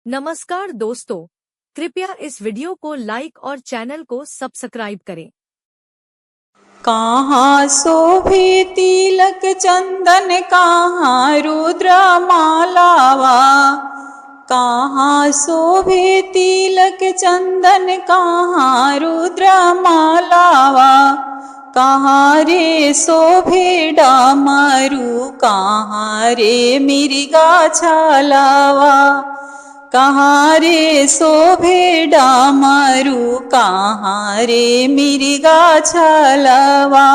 नमस्कार दोस्तों, कृपया इस वीडियो को लाइक और चैनल को सब्सक्राइब करें। कहाँ शोभे तिलक चंदन, कहाँ रुद्र मालावा। कहाँ शोभे तिलक चंदन, कहाँ रुद्र मालावा। कहाँ रे शोभे डामरू, कहाँ रे मिर्गा छालावा। कहाँ रे शोभे डामरू, कहाँ रे मिर्गा छालावा।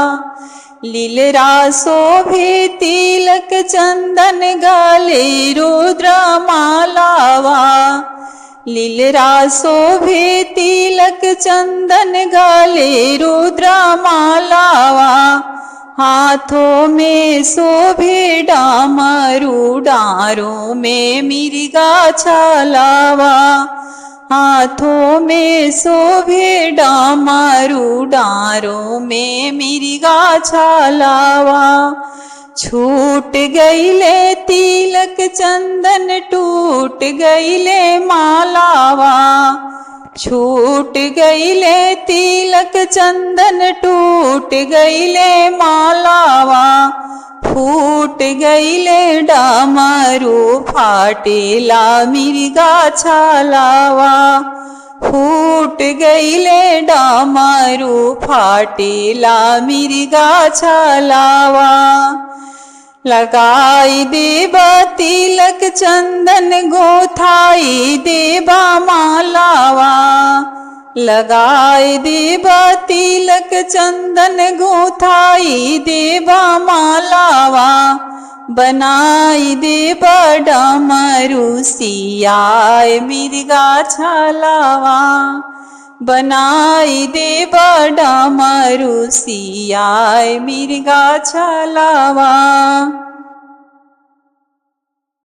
लीलरा शोभे तिलक चंदन, गले रुद्र मालावा। लीलरा शोभे तिलक चंदन, गले रुद्र मालावा। हाथों में शोभे डामरू, डारों में मिर्गा छालावा। हाथों में शोभे डामरू, डारों में मिर्गा छालावा। छूट गईले तिलक चंदन, टूट गईले मालावा। छूट गईले तिलक चंदन, टूट गईले मालावा। फूट गईले डामरू, फाटेला मिर्गा छालावा। फूट गईले डामरू, फाटेला मिर्गा छालावा। लगाई देबा तिलक चंदन, गोथाई देबा मालावा। लगाई देबा तिलक चंदन, गोथाई देबा मालावा। बनाई देबा डामरू, सियाय मिर्गा छालावा। बनाई देबा डामरू, सियाय मिर्गा छालावा।